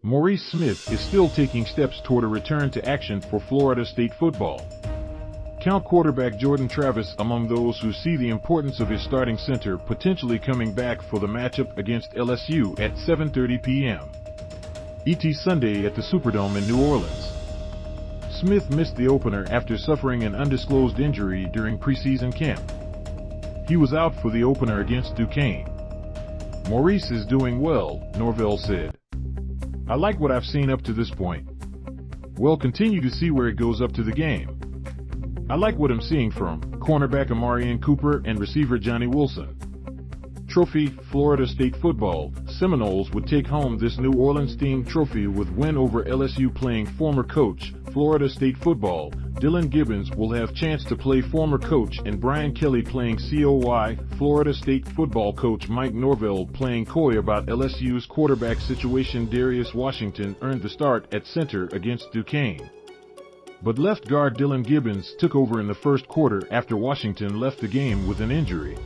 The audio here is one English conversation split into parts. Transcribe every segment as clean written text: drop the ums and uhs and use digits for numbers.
Maurice Smith is still taking steps toward a return to action for Florida State football. Count quarterback Jazston Travis among those who see the importance of his starting center potentially coming back for the matchup against LSU at 7:30 p.m. ET Sunday at the Superdome in New Orleans. Smith missed the opener after suffering an undisclosed injury during preseason camp. He was out for the opener against Duquesne. Maurice is doing well, Norvell said. I like what I've seen up to this point. We'll continue to see where it goes up to the game. I like what I'm seeing from cornerback Omarion Cooper and receiver Johnny Wilson. Trophy, Florida State football. Seminoles would take home this New Orleans-themed trophy with win over LSU playing former coach, Florida State football. Dillan Gibbons will have chance to play former coach and Brian Kelly playing COY. Florida State football coach Mike Norvell playing coy about LSU's quarterback situation. Darius Washington earned the start at center against Duquesne. But left guard Dillan Gibbons took over in the first quarter after Washington left the game with an injury.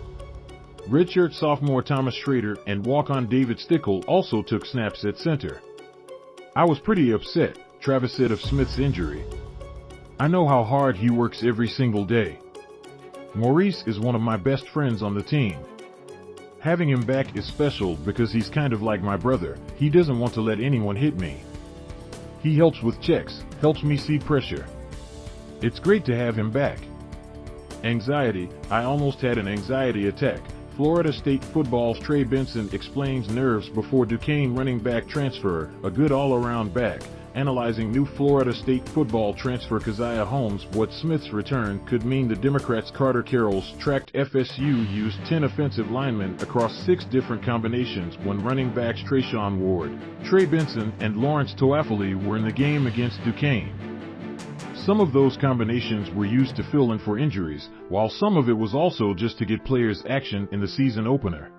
Redshirt sophomore Thomas Shrader and walk-on David Stickle also took snaps at center. I was pretty upset, Travis said of Smith's injury. I know how hard he works every single day. Maurice is one of my best friends on the team. Having him back is special because he's kind of like my brother. He doesn't want to let anyone hit me. He helps with checks, helps me see pressure. It's great to have him back. Anxiety, I almost had an anxiety attack. Florida State football's Trey Benson explains nerves before Duquesne running back transfer, a good all-around back. Analyzing new Florida State football transfer Caziah Holmes What Smith's return could mean the Democrats' Karels tracked FSU used 10 offensive linemen across 6 different combinations when running backs Treshaun Ward, Trey Benson, and Lawrance Toafili were in the game against Duquesne. Some of those combinations were used to fill in for injuries, while some of it was also just to get players action in the season opener.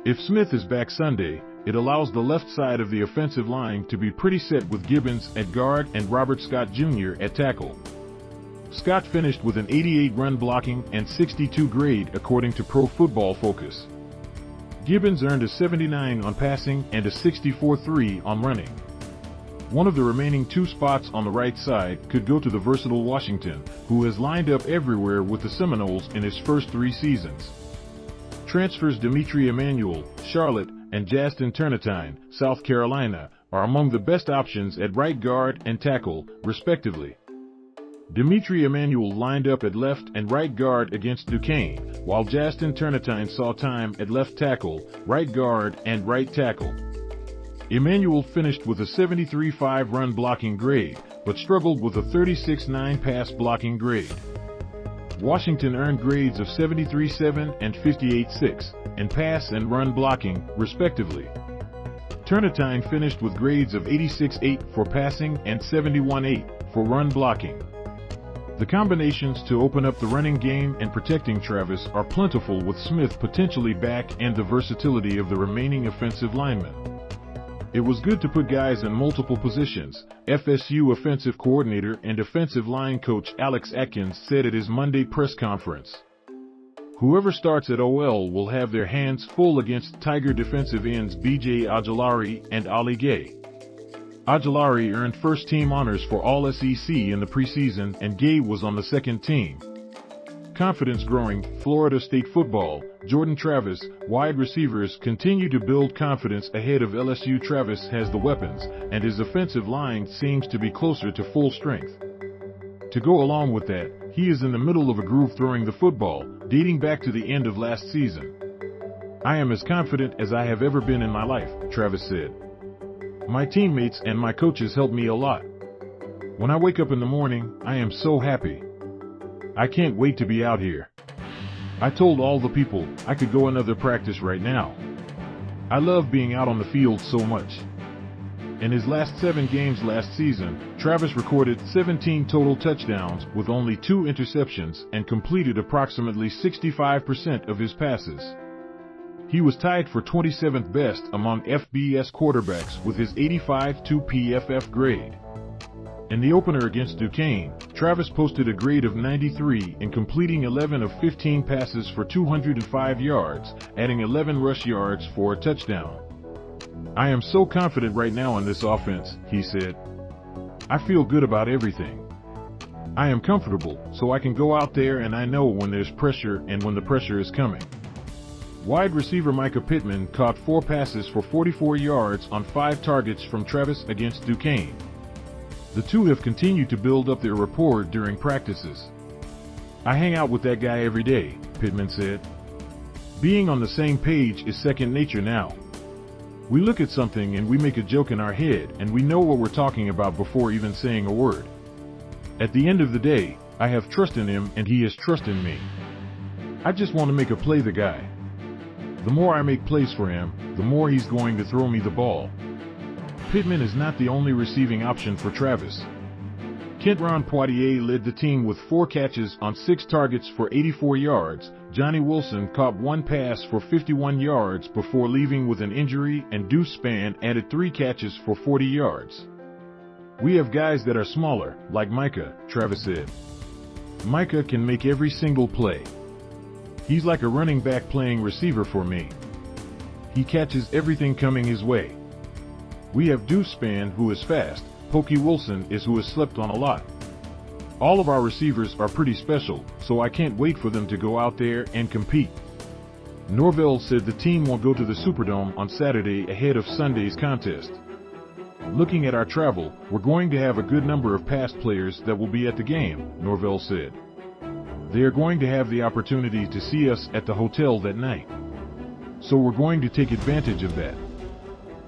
If Smith is back Sunday, it allows the left side of the offensive line to be pretty set with Gibbons at guard and Robert Scott Jr. at tackle. Scott finished with an 88 run blocking and 62 grade according to Pro Football Focus. Gibbons earned a 79 on passing and a 64-3 on running. One of the remaining 2 spots on the right side could go to the versatile Washington, who has lined up everywhere with the Seminoles in his first 3 seasons. Transfers D'Mitri Emmanuel, Charlotte, and Jazston Turnetine, South Carolina, are among the best options at right guard and tackle, respectively. D'Mitri Emmanuel lined up at left and right guard against Duquesne, while Jazston Turnetine saw time at left tackle, right guard, and right tackle. Emmanuel finished with a 73.5 run blocking grade, but struggled with a 36.9 pass blocking grade. Washington earned grades of 73.7 and 58.6 in pass and run blocking, respectively. Turnetine finished with grades of 86.8 for passing and 71.8 for run blocking. The combinations to open up the running game and protecting Travis are plentiful with Smith potentially back and the versatility of the remaining offensive linemen. It was good to put guys in multiple positions, FSU offensive coordinator and offensive line coach Alex Atkins said at his Monday press conference. Whoever starts at OL will have their hands full against Tiger defensive ends BJ Ojulari and Gaye. Ojulari earned first-team honors for All-SEC in the preseason and Gaye was on the second team. Confidence growing, Florida State football, Jazston Travis, wide receivers continue to build confidence ahead of LSU. Travis has the weapons, and his offensive line seems to be closer to full strength. To go along with that, he is in the middle of a groove throwing the football, dating back to the end of last season. I am as confident as I have ever been in my life, Travis said. My teammates and my coaches help me a lot. When I wake up in the morning, I am so happy. I can't wait to be out here. I told all the people I could go another practice right now. I love being out on the field so much. In his last 7 games last season, Travis recorded 17 total touchdowns with only 2 interceptions and completed approximately 65% of his passes. He was tied for 27th best among FBS quarterbacks with his 85.2 PFF grade. In the opener against Duquesne, Travis posted a grade of 93 in completing 11 of 15 passes for 205 yards, adding 11 rush yards for a touchdown. "I am so confident right now in this offense," he said. "I feel good about everything. I am comfortable, so I can go out there and I know when there's pressure and when the pressure is coming." Wide receiver Micah Pittman caught 4 passes for 44 yards on 5 targets from Travis against Duquesne. The two have continued to build up their rapport during practices. "I hang out with that guy every day," Pittman said. "Being on the same page is second nature now. We look at something and we make a joke in our head and we know what we're talking about before even saying a word. At the end of the day, I have trust in him and he has trust in me. I just want to make a play the guy. The more I make plays for him, the more he's going to throw me the ball." Pittman is not the only receiving option for Travis. Kentron Poitier led the team with 4 catches on 6 targets for 84 yards. Johnny Wilson caught 1 pass for 51 yards before leaving with an injury, and Deuce Spann added 3 catches for 40 yards. "We have guys that are smaller, like Micah," Travis said. "Micah can make every single play. He's like a running back playing receiver for me. He catches everything coming his way. We have Deuce Spann, who is fast. Pokey Wilson is who has slept on a lot. All of our receivers are pretty special, so I can't wait for them to go out there and compete." Norvell said the team will go to the Superdome on Saturday ahead of Sunday's contest. "Looking at our travel, we're going to have a good number of past players that will be at the game," Norvell said. "They are going to have the opportunity to see us at the hotel that night. So we're going to take advantage of that."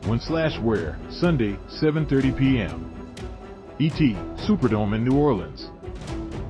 When/where, Sunday, 7:30 p.m. ET, Superdome in New Orleans.